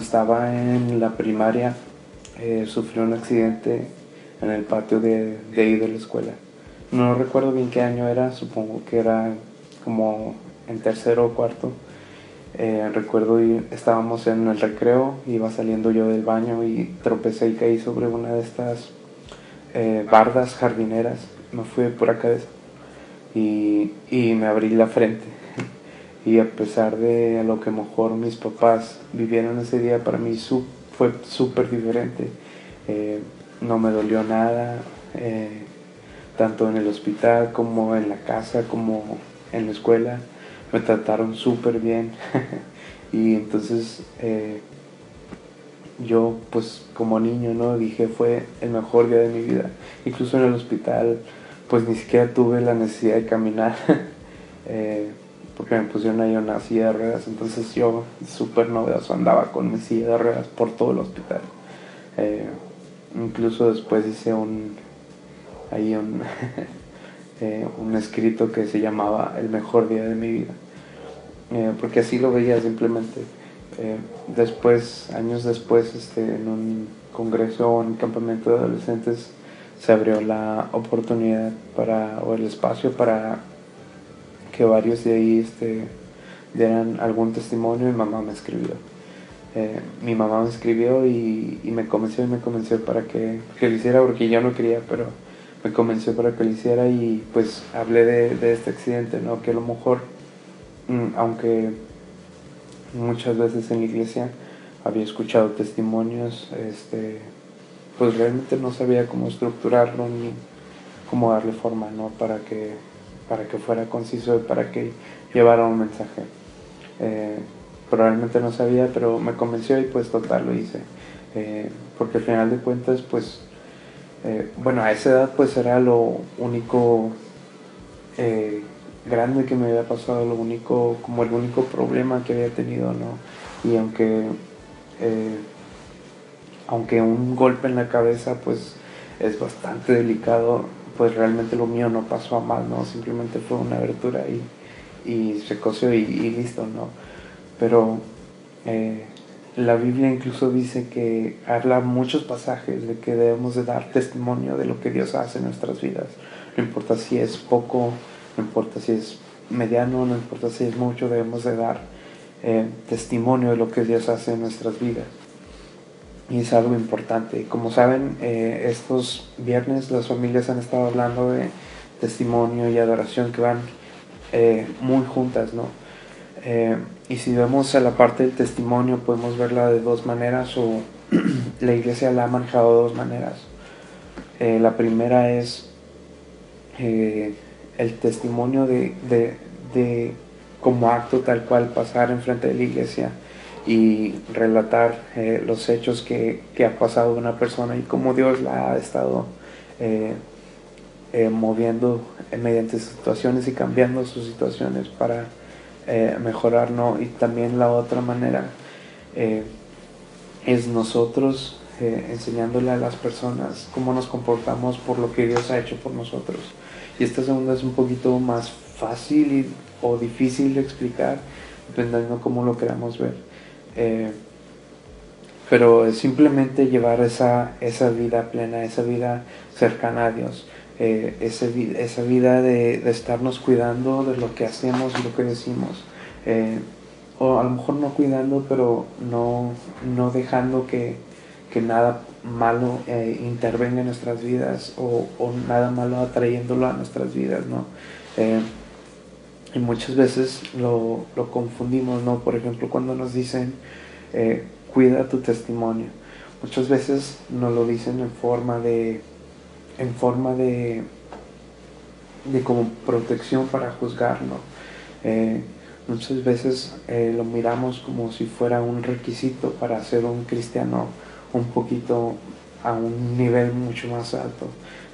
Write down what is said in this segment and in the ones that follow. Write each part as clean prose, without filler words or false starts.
estaba en la primaria, sufrí un accidente en el patio de ahí de la escuela. No recuerdo bien qué año era, supongo que era como en tercero o cuarto. Recuerdo estábamos en el recreo, iba saliendo yo del baño y tropecé y caí sobre una de estas bardas jardineras. Me fui de pura cabeza y me abrí la frente. Y a pesar de a lo que mejor mis papás vivieron ese día, para mí fue súper diferente. No me dolió nada, tanto en el hospital como en la casa, como en la escuela. Me trataron súper bien. Y entonces yo pues como niño, ¿no? Dije, fue el mejor día de mi vida. Incluso en el hospital pues ni siquiera tuve la necesidad de caminar. Porque me pusieron ahí una silla de ruedas. Entonces yo súper novedoso andaba con mi silla de ruedas por todo el hospital. Incluso después hice un un escrito que se llamaba El mejor día de mi vida, porque así lo veía simplemente. Después, años después, en un congreso o en un campamento de adolescentes, se abrió la oportunidad o el espacio para que varios de ahí dieran algún testimonio. Y mi mamá me escribió y me convenció para que lo hiciera, porque yo no quería, pero me convenció para que lo hiciera. Y pues hablé de este accidente, ¿no? Que a lo mejor, aunque muchas veces en la iglesia había escuchado testimonios, pues realmente no sabía cómo estructurarlo ni cómo darle forma, ¿no? Para que fuera conciso y para que llevara un mensaje. Probablemente no sabía, pero me convenció y pues total lo hice. Porque al final de cuentas, pues, bueno, a esa edad pues era lo único grande que me había pasado, como el único problema que había tenido, ¿no? Y aunque un golpe en la cabeza pues es bastante delicado, pues realmente lo mío no pasó a mal, ¿no? Simplemente fue una abertura y se cosió y listo, ¿no? Pero la Biblia incluso dice que habla muchos pasajes de que debemos de dar testimonio de lo que Dios hace en nuestras vidas. No importa si es poco, no importa si es mediano, no importa si es mucho, debemos de dar testimonio de lo que Dios hace en nuestras vidas. Y es algo importante. Como saben, estos viernes las familias han estado hablando de testimonio y adoración, que van muy juntas, ¿no? Y si vemos a la parte del testimonio, podemos verla de dos maneras, o la iglesia la ha manejado de dos maneras. La primera es el testimonio de como acto tal cual, pasar enfrente de la iglesia y relatar los hechos que ha pasado una persona y cómo Dios la ha estado moviendo mediante situaciones y cambiando sus situaciones para mejorar, ¿no? Y también la otra manera es nosotros enseñándole a las personas cómo nos comportamos por lo que Dios ha hecho por nosotros. Y esta segunda es un poquito más fácil o difícil de explicar, dependiendo cómo lo queramos ver. Pero es simplemente llevar esa vida plena, esa vida cercana a Dios, esa vida de estarnos cuidando de lo que hacemos y lo que decimos. O a lo mejor no cuidando, pero no dejando que nada malo intervenga en nuestras vidas, o nada malo atrayéndolo a nuestras vidas, ¿no? Y muchas veces lo confundimos, ¿no? Por ejemplo, cuando nos dicen cuida tu testimonio, muchas veces nos lo dicen en forma de como protección para juzgarlo. Muchas veces lo miramos como si fuera un requisito para ser un cristiano un poquito a un nivel mucho más alto.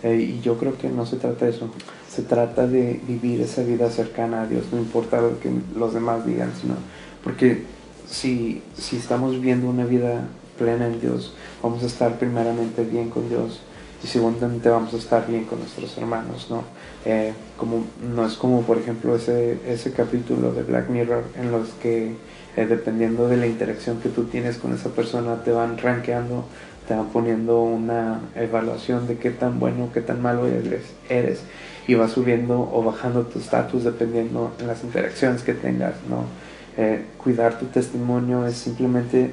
Y yo creo que no se trata de eso. Se trata de vivir esa vida cercana a Dios, no importa lo que los demás digan, sino porque si estamos viviendo una vida plena en Dios, vamos a estar primeramente bien con Dios. y seguramente vamos a estar bien con nuestros hermanos, ¿no? Como, no es como por ejemplo ese capítulo de Black Mirror en los que dependiendo de la interacción que tú tienes con esa persona te van rankeando, te van poniendo una evaluación de qué tan bueno, qué tan malo eres y va subiendo o bajando tu estatus dependiendo de las interacciones que tengas, ¿no? Cuidar tu testimonio es simplemente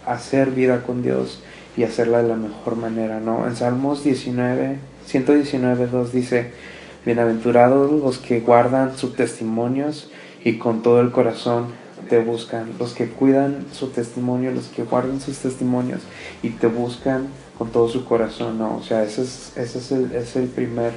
hacer vida con Dios y hacerla de la mejor manera, ¿no? En Salmos 119:2 dice: bienaventurados los que guardan sus testimonios y con todo el corazón te buscan, los que cuidan su testimonio, los que guardan sus testimonios y te buscan con todo su corazón, ¿no? O sea, es el primer,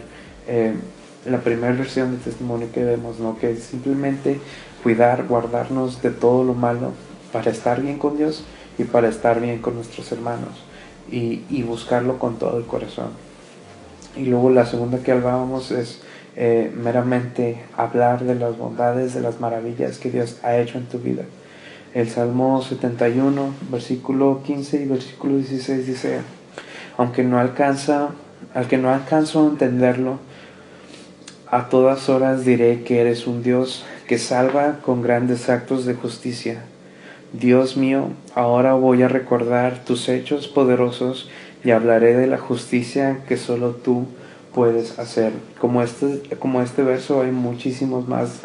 la primera versión de testimonio que vemos, ¿no? Que es simplemente cuidar, guardarnos de todo lo malo para estar bien con Dios y para estar bien con nuestros hermanos y buscarlo con todo el corazón. Y luego la segunda que hablábamos es meramente hablar de las bondades, de las maravillas que Dios ha hecho en tu vida. El Salmo 71, versículo 15 y versículo 16 dice: al que no alcanzo a entenderlo, a todas horas diré que eres un Dios que salva con grandes actos de justicia. Dios mío, ahora voy a recordar tus hechos poderosos y hablaré de la justicia que solo tú puedes hacer. Como este verso hay muchísimos más,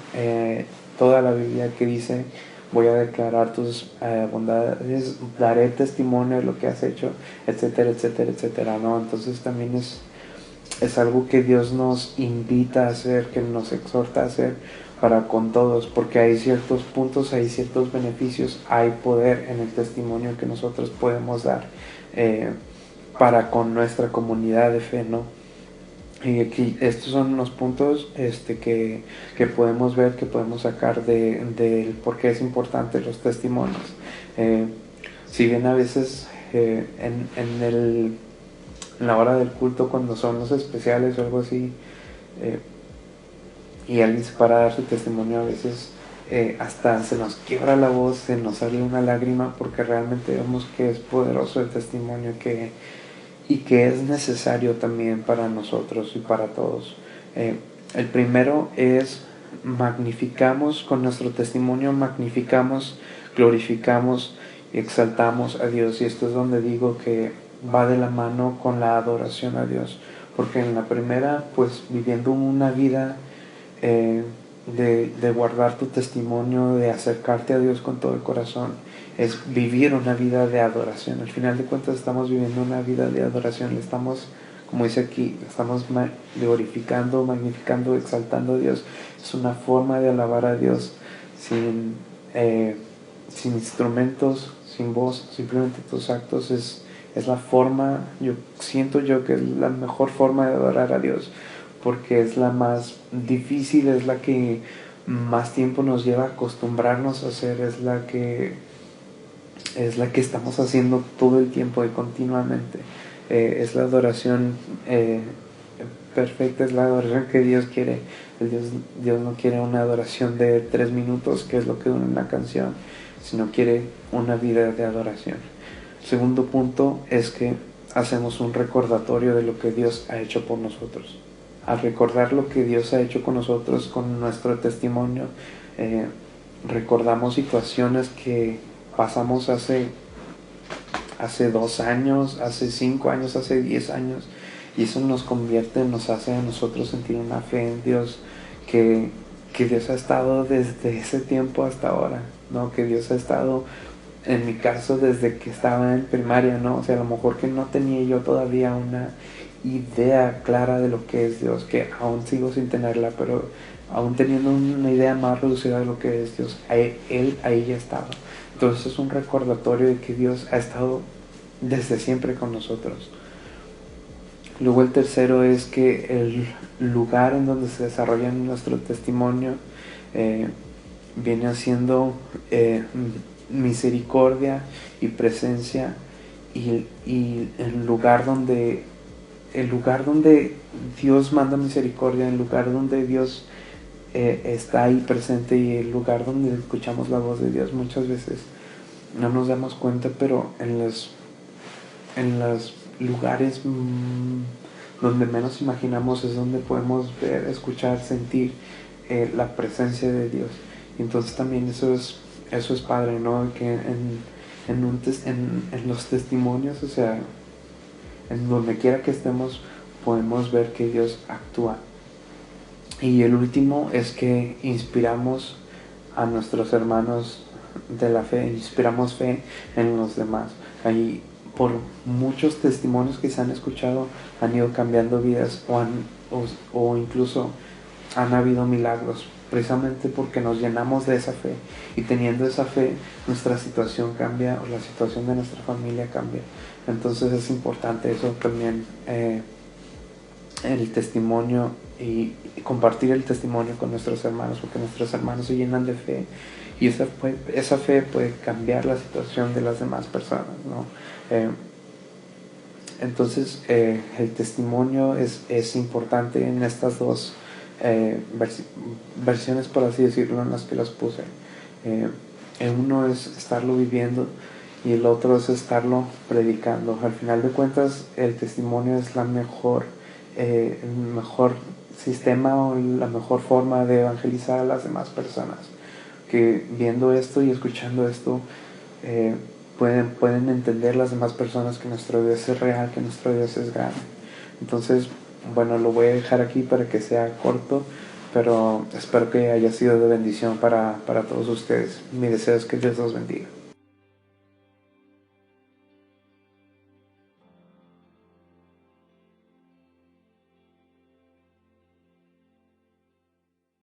toda la Biblia que dice: voy a declarar tus bondades, daré testimonio de lo que has hecho, etcétera, etcétera, etcétera, ¿no? Entonces también es algo que Dios nos invita a hacer, que nos exhorta a hacer para con todos, porque hay ciertos puntos, hay ciertos beneficios, hay poder en el testimonio que nosotros podemos dar para con nuestra comunidad de fe, ¿no? Y aquí estos son los puntos que podemos ver, que podemos sacar de por qué es importante los testimonios. Si bien a veces en la hora del culto, cuando son los especiales o algo así, y alguien se para a dar su testimonio, a veces hasta se nos quiebra la voz, se nos sale una lágrima, porque realmente vemos que es poderoso el testimonio y que es necesario también para nosotros y para todos. El primero es: magnificamos con nuestro testimonio, magnificamos, glorificamos y exaltamos a Dios. Y esto es donde digo que va de la mano con la adoración a Dios, porque en la primera, pues viviendo una vida de guardar tu testimonio, de acercarte a Dios con todo el corazón, es vivir una vida de adoración. Al final de cuentas estamos viviendo una vida de adoración, le estamos, como dice aquí, estamos glorificando, magnificando, exaltando a Dios. Es una forma de alabar a Dios sin instrumentos, sin voz, simplemente tus actos. Es la forma, siento yo que es la mejor forma de adorar a Dios, porque es la más difícil, es la que más tiempo nos lleva a acostumbrarnos a hacer, es la que estamos haciendo todo el tiempo y continuamente. Es la adoración perfecta, es la adoración que Dios quiere. Dios no quiere una adoración de 3 minutos, que es lo que dura una canción, sino quiere una vida de adoración. El segundo punto es que hacemos un recordatorio de lo que Dios ha hecho por nosotros. Al recordar lo que Dios ha hecho con nosotros, con nuestro testimonio, recordamos situaciones que pasamos hace 2 años, hace 5 años, hace 10 años, y eso nos hace a nosotros sentir una fe en Dios, que Dios ha estado desde ese tiempo hasta ahora, ¿no? Que Dios ha estado, en mi caso, desde que estaba en primaria, ¿no? O sea, a lo mejor que no tenía yo todavía una idea clara de lo que es Dios, que aún sigo sin tenerla, pero aún teniendo una idea más reducida de lo que es Dios, Él ahí ya estaba. Entonces es un recordatorio de que Dios ha estado desde siempre con nosotros. Luego el tercero es que el lugar en donde se desarrolla nuestro testimonio viene siendo misericordia y presencia, y el lugar donde Dios manda misericordia, el lugar donde Dios está ahí presente, y el lugar donde escuchamos la voz de Dios. Muchas veces no nos damos cuenta, pero en las lugares donde menos imaginamos es donde podemos ver, escuchar, sentir la presencia de Dios. Y entonces también eso es padre, ¿no? Que en los testimonios, o sea, en donde quiera que estemos, podemos ver que Dios actúa. Y el último es que inspiramos a nuestros hermanos de la fe, inspiramos fe en los demás. Ahí, por muchos testimonios que se han escuchado, han ido cambiando vidas o incluso han habido milagros, precisamente porque nos llenamos de esa fe, y teniendo esa fe nuestra situación cambia, o la situación de nuestra familia cambia. Entonces es importante eso también, el testimonio y compartir el testimonio con nuestros hermanos, porque nuestros hermanos se llenan de fe, y esa fe puede cambiar la situación de las demás personas, ¿no? Entonces el testimonio es importante en estas dos versiones, por así decirlo, en las que las puse. Uno es estarlo viviendo y el otro es estarlo predicando. Al final de cuentas, el testimonio es el mejor sistema o la mejor forma de evangelizar a las demás personas, que viendo esto y escuchando esto pueden entender las demás personas que nuestro Dios es real, que nuestro Dios es grande. Entonces, bueno, lo voy a dejar aquí para que sea corto, pero espero que haya sido de bendición para todos ustedes. Mi deseo es que Dios los bendiga.